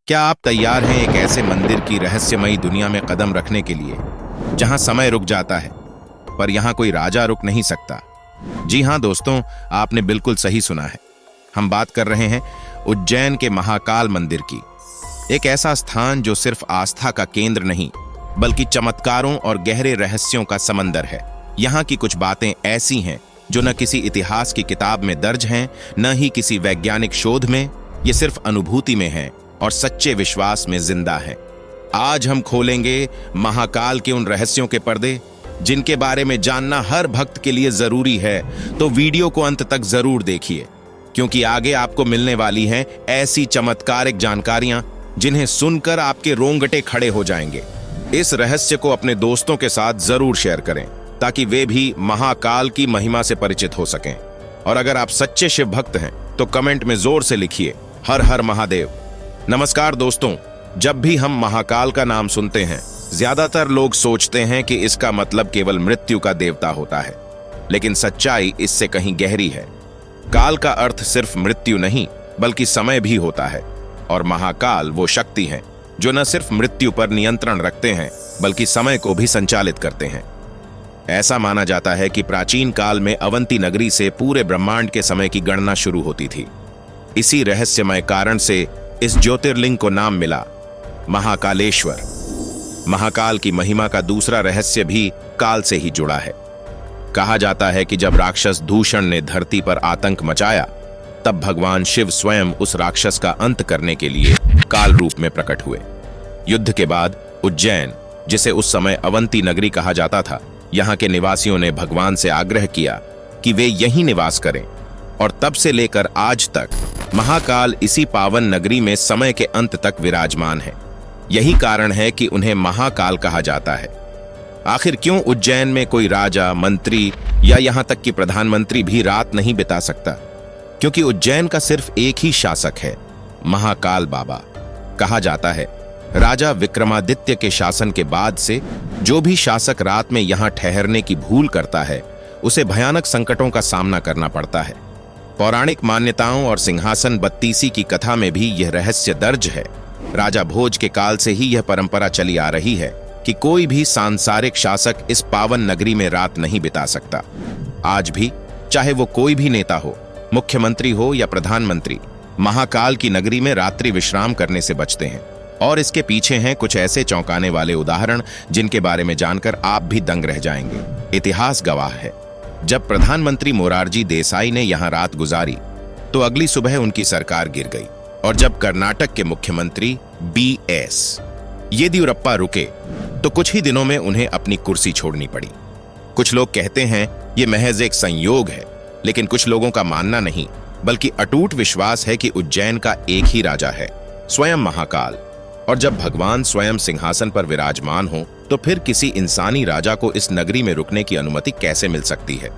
क्या आप तैयार हैं एक ऐसे मंदिर की रहस्यमयी दुनिया में कदम रखने के लिए जहां समय रुक जाता है पर यहां कोई राजा रुक नहीं सकता? जी हां दोस्तों, आपने बिल्कुल सही सुना है। हम बात कर रहे हैं उज्जैन के महाकाल मंदिर की। एक ऐसा स्थान जो सिर्फ आस्था का केंद्र नहीं बल्कि चमत्कारों और गहरे रहस्यों का समंदर है। यहाँ की कुछ बातें ऐसी हैं जो न किसी इतिहास की किताब में दर्ज हैं, न ही किसी वैज्ञानिक शोध में, ये सिर्फ अनुभूति में है और सच्चे विश्वास में जिंदा है। आज हम खोलेंगे महाकाल के उन रहस्यों के पर्दे जिनके बारे में जानना हर भक्त के लिए जरूरी है। तो वीडियो को अंत तक जरूर देखिए, क्योंकि आगे आपको मिलने वाली हैं ऐसी चमत्कारिक जानकारियां जिन्हें सुनकर आपके रोंगटे खड़े हो जाएंगे। इस रहस्य को अपने दोस्तों के साथ जरूर शेयर करें ताकि वे भी महाकाल की महिमा से परिचित हो सकें। और अगर आप सच्चे शिव भक्त हैं तो कमेंट में जोर से लिखिए हर हर महादेव। नमस्कार दोस्तों, जब भी हम महाकाल का नाम सुनते हैं ज्यादातर लोग सोचते हैं कि इसका मतलब केवल मृत्यु का देवता होता है, लेकिन सच्चाई इससे कहीं गहरी है। काल का अर्थ सिर्फ मृत्यु नहीं बल्कि समय भी होता है, और महाकाल वो शक्ति है जो न सिर्फ मृत्यु पर नियंत्रण रखते हैं बल्कि समय को भी संचालित करते हैं। ऐसा माना जाता है कि प्राचीन काल में अवंती नगरी से पूरे ब्रह्मांड के समय की गणना शुरू होती थी। इसी रहस्यमय कारण से इस ज्योतिर्लिंग को नाम मिला महाकालेश्वर। महाकाल की महिमा का दूसरा रहस्य भी काल से ही जुड़ा है। कहा जाता है कि जब राक्षस दूषण ने धरती पर आतंक मचाया तब भगवान शिव स्वयं उस राक्षस का अंत करने के लिए काल रूप में प्रकट हुए। युद्ध के बाद उज्जैन, जिसे उस समय अवंती नगरी कहा जाता था, यहाँ के निवासियों ने भगवान से आग्रह किया कि वे यहीं निवास करें, और तब से लेकर आज तक महाकाल इसी पावन नगरी में समय के अंत तक विराजमान है। यही कारण है कि उन्हें महाकाल कहा जाता है। आखिर क्यों उज्जैन में कोई राजा, मंत्री या यहाँ तक कि प्रधानमंत्री भी रात नहीं बिता सकता? क्योंकि उज्जैन का सिर्फ एक ही शासक है, महाकाल बाबा। कहा जाता है राजा विक्रमादित्य के शासन के बाद से जो भी शासक रात में यहाँ ठहरने की भूल करता है उसे भयानक संकटों का सामना करना पड़ता है। पौराणिक मान्यताओं और सिंहासन बत्तीसी की कथा में भी यह रहस्य दर्ज है। राजा भोज के काल से ही यह परंपरा चली आ रही है कि कोई भी सांसारिक शासक इस पावन नगरी में रात नहीं बिता सकता। आज भी चाहे वो कोई भी नेता हो, मुख्यमंत्री हो या प्रधानमंत्री, महाकाल की नगरी में रात्रि विश्राम करने से बचते हैं। और इसके पीछे हैं कुछ ऐसे चौंकाने वाले उदाहरण जिनके बारे में जानकर आप भी दंग रह जाएंगे। इतिहास गवाह है, जब प्रधानमंत्री मोरारजी देसाई ने यहां रात गुजारी तो अगली सुबह उनकी सरकार गिर गई, और जब कर्नाटक के मुख्यमंत्री बीएस येदियुरप्पा रुके तो कुछ ही दिनों में उन्हें अपनी कुर्सी छोड़नी पड़ी। कुछ लोग कहते हैं यह महज एक संयोग है, लेकिन कुछ लोगों का मानना नहीं बल्कि अटूट विश्वास है कि उज्जैन का एक ही राजा है, स्वयं महाकाल। और जब भगवान स्वयं सिंहासन पर विराजमान हो तो फिर किसी इंसानी राजा को इस नगरी में रुकने की अनुमति कैसे मिल सकती है?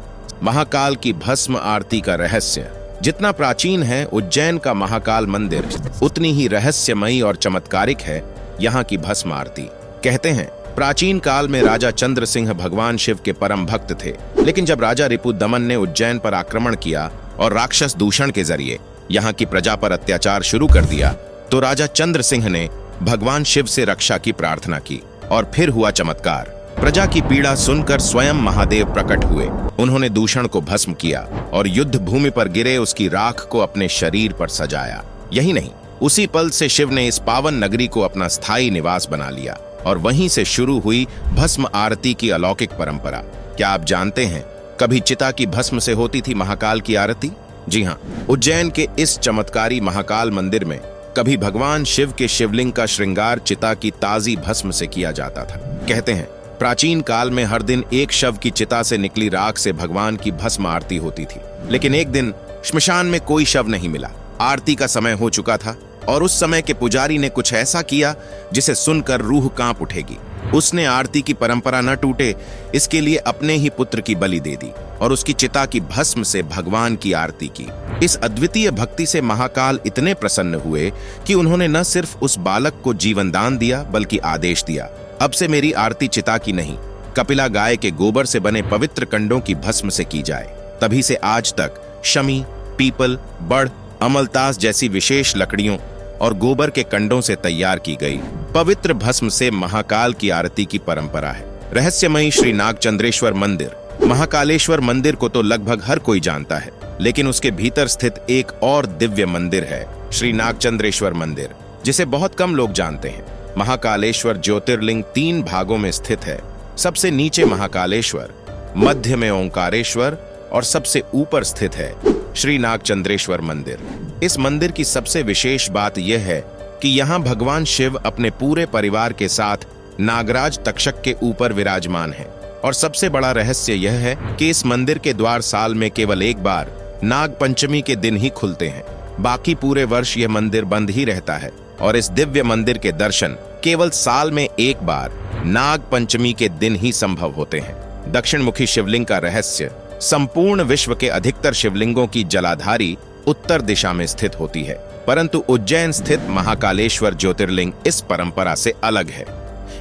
महाकाल की भस्म आरती का रहस्य जितना प्राचीन है, उज्जैन का महाकाल मंदिर उतनी ही रहस्यमयी और चमत्कारिक है। यहाँ की भस्म आरती, कहते हैं प्राचीन काल में राजा चंद्र सिंह भगवान शिव के परम भक्त थे, लेकिन जब राजा रिपुदमन ने उज्जैन पर आक्रमण किया और राक्षस दूषण के जरिए यहाँ की प्रजा पर अत्याचार शुरू कर दिया तो राजा चंद्र सिंह ने भगवान शिव से रक्षा की प्रार्थना की, और फिर हुआ चमत्कार। प्रजा की पीड़ा सुनकर स्वयं महादेव प्रकट हुए। उन्होंने दूषण को भस्म किया और युद्ध भूमि पर गिरे उसकी राख को अपने शरीर पर सजाया। यही नहीं, उसी पल से शिव ने इस पावन नगरी को अपना स्थायी निवास बना लिया, और वहीं से शुरू हुई भस्म आरती की अलौकिक परंपरा। क्या आप जानते हैं कभी चिता की भस्म से होती थी महाकाल की आरती? जी हाँ, उज्जैन के इस चमत्कारी महाकाल मंदिर में कभी भगवान शिव के शिवलिंग का श्रृंगार चिता की ताजी भस्म से किया जाता था। कहते हैं प्राचीन काल में हर दिन एक शव की चिता से निकली राख से भगवान की भस्म आरती होती थी, लेकिन एक दिन श्मशान में कोई शव नहीं मिला। आरती का समय हो चुका था और उस समय के पुजारी ने कुछ ऐसा किया जिसे सुनकर रूह कांप उठेगी। उसने आरती की परंपरा न टूटे इसके लिए अपने ही पुत्र की बलि दे दी और उसकी चिता की भस्म से भगवान की आरती की। इस अद्वितीय भक्ति से महाकाल इतने प्रसन्न हुए कि उन्होंने न सिर्फ उस बालक को जीवन दान दिया बल्कि आदेश दिया, अब से मेरी आरती चिता की नहीं, कपिला गाय के गोबर से बने पवित्र कंडों की भस्म से की जाए। तभी से आज तक शमी, पीपल, बड़, अमलतास जैसी विशेष लकड़ियों और गोबर के कंडों से तैयार की गई पवित्र भस्म से महाकाल की आरती की परंपरा है। रहस्यमयी श्री नागचंद्रेश्वर मंदिर। महाकालेश्वर मंदिर को तो लगभग हर कोई जानता है, लेकिन उसके भीतर स्थित एक और दिव्य मंदिर है श्री नागचंद्रेश्वर मंदिर, जिसे बहुत कम लोग जानते हैं। महाकालेश्वर ज्योतिर्लिंग 3 भागों में स्थित है। सबसे नीचे महाकालेश्वर, मध्य में ओंकारेश्वर और सबसे ऊपर स्थित है श्री नागचंद्रेश्वर मंदिर। इस मंदिर की सबसे विशेष बात यह है कि यहाँ भगवान शिव अपने पूरे परिवार के साथ नागराज तक्षक के ऊपर विराजमान है। और सबसे बड़ा रहस्य यह है कि इस मंदिर के द्वार साल में केवल एक बार नाग पंचमी के दिन ही खुलते हैं। बाकी पूरे वर्ष यह मंदिर बंद ही रहता है और इस दिव्य मंदिर के दर्शन केवल साल में एक बार नाग पंचमी के दिन ही संभव होते हैं। दक्षिण मुखी शिवलिंग का रहस्य। संपूर्ण विश्व के अधिकतर शिवलिंगों की जलाधारी उत्तर दिशा में स्थित होती है, परंतु उज्जैन स्थित महाकालेश्वर ज्योतिर्लिंग इस परंपरा से अलग है।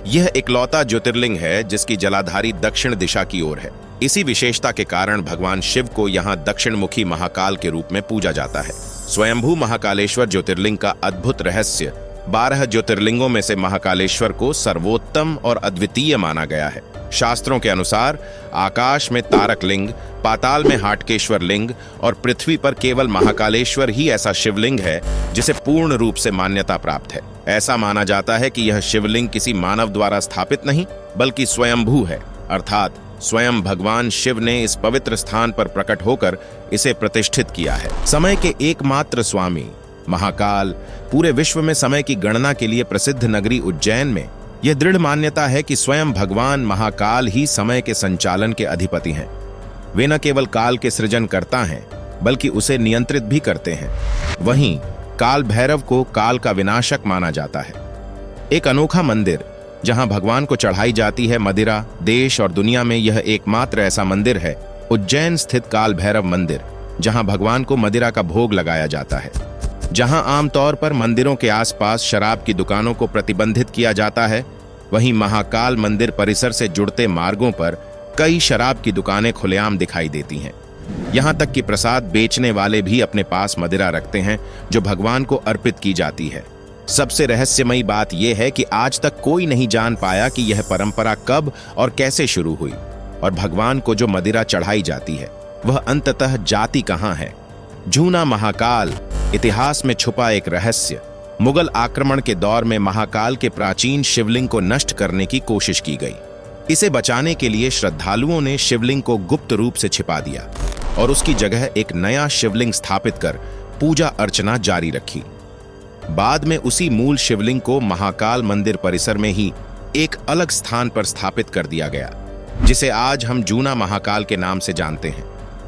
यह इकलौता ज्योतिर्लिंग है जिसकी जलाधारी दक्षिण दिशा की ओर है। इसी विशेषता के कारण भगवान शिव को यहाँ दक्षिण मुखी महाकाल के रूप में पूजा जाता है। स्वयंभू महाकालेश्वर ज्योतिर्लिंग का अद्भुत रहस्य। 12 ज्योतिर्लिंगों में से महाकालेश्वर को सर्वोत्तम और अद्वितीय माना गया है। शास्त्रों के अनुसार आकाश में तारक लिंग, पाताल में हाटकेश्वर लिंग और पृथ्वी पर केवल महाकालेश्वर ही ऐसा शिवलिंग है जिसे पूर्ण रूप से मान्यता प्राप्त है। ऐसा माना जाता है कि यह शिवलिंग किसी मानव द्वारा स्थापित नहीं बल्कि स्वयंभू है, अर्थात स्वयं भगवान शिव ने इस पवित्र स्थान पर प्रकट होकर इसे प्रतिष्ठित किया है। समय के एकमात्र स्वामी महाकाल। पूरे विश्व में समय की गणना के लिए प्रसिद्ध नगरी उज्जैन में यह दृढ़ मान्यता है कि स्वयं भगवान महाकाल ही समय के संचालन के अधिपति हैं। वे न केवल काल के सृजन करता हैं बल्कि उसे नियंत्रित भी करते हैं। वहीं काल भैरव को काल का विनाशक माना जाता है। एक अनोखा मंदिर जहां भगवान को चढ़ाई जाती है मदिरा। देश और दुनिया में यह एकमात्र ऐसा मंदिर है, उज्जैन स्थित काल भैरव मंदिर, जहां भगवान को मदिरा का भोग लगाया जाता है। जहां आमतौर पर मंदिरों के आसपास शराब की दुकानों को प्रतिबंधित किया जाता है, वहीं महाकाल मंदिर परिसर से जुड़ते मार्गों पर कई शराब की दुकानें खुलेआम दिखाई देती हैं। यहां तक कि प्रसाद बेचने वाले भी अपने पास मदिरा रखते हैं जो भगवान को अर्पित की जाती है। सबसे रहस्यमयी बात यह है कि आज तक कोई नहीं जान पाया कि यह परंपरा कब और कैसे शुरू हुई और भगवान को जो मदिरा चढ़ाई जाती है वह अंततः जाती कहां है। जूना महाकाल। इतिहास में छुपा एक रहस्य। मुगल आक्रमण के दौर में महाकाल के प्राचीन शिवलिंग को नष्ट करने की कोशिश की गई। इसे बचाने के लिए श्रद्धालुओं ने शिवलिंग को गुप्त रूप से छिपा दिया और उसकी जगह एक नया शिवलिंग स्थापित कर पूजा अर्चना जारी रखी। बाद में उसी मूल शिवलिंग को महाकाल मंदिर परिसर में ही एक अलग स्थान पर स्थापित कर दिया गया, जिसे आज हम जूना महाकाल के नाम से जानते हैं।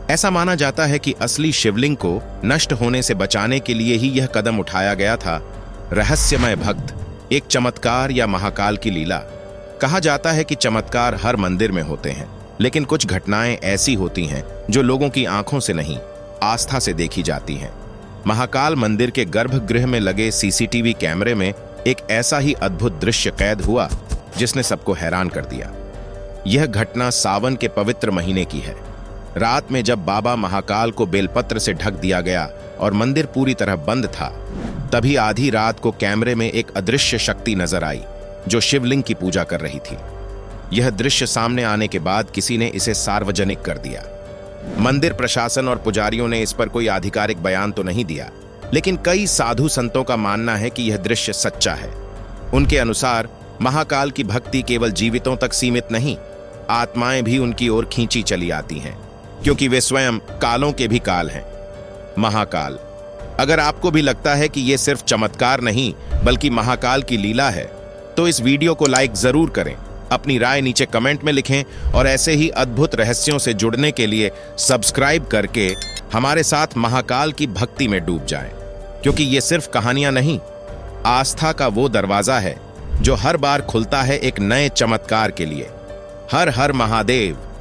ऐसा माना जाता है कि असली शिवलिंग को नष्ट होने से बचाने के लिए ही यह कदम उठाया गया था। रहस्यमय भक्त। एक चमत्कार या महाकाल की लीला। कहा जाता है कि चमत्कार हर मंदिर में होते हैं, लेकिन कुछ घटनाएं ऐसी होती हैं जो लोगों की आंखों से नहीं, आस्था से देखी जाती हैं। महाकाल मंदिर के गर्भगृह में लगे सीसीटीवी कैमरे में एक ऐसा ही अद्भुत दृश्य कैद हुआ जिसने सबको हैरान कर दिया। यह घटना सावन के पवित्र महीने की है। रात में जब बाबा महाकाल को बेलपत्र से ढक दिया गया और मंदिर पूरी तरह बंद था, तभी आधी रात को कैमरे में एक अदृश्य शक्ति नजर आई जो शिवलिंग की पूजा कर रही थी। यह दृश्य सामने आने के बाद किसी ने इसे सार्वजनिक कर दिया। मंदिर प्रशासन और पुजारियों ने इस पर कोई आधिकारिक बयान तो नहीं दिया, लेकिन कई साधु संतों का मानना है कि यह दृश्य सच्चा है। उनके अनुसार महाकाल की भक्ति केवल जीवितों तक सीमित नहीं, आत्माएं भी उनकी ओर खींची चली आती हैं, क्योंकि वे स्वयं कालों के भी काल हैं। महाकाल। अगर आपको भी लगता है कि यह सिर्फ चमत्कार नहीं बल्कि महाकाल की लीला है, तो इस वीडियो को लाइक जरूर करें, अपनी राय नीचे कमेंट में लिखें और ऐसे ही अद्भुत रहस्यों से जुड़ने के लिए सब्सक्राइब करके हमारे साथ महाकाल की भक्ति में डूब जाएं, क्योंकि ये सिर्फ कहानियां नहीं, आस्था का वो दरवाजा है जो हर बार खुलता है एक नए चमत्कार के लिए। हर हर महादेव।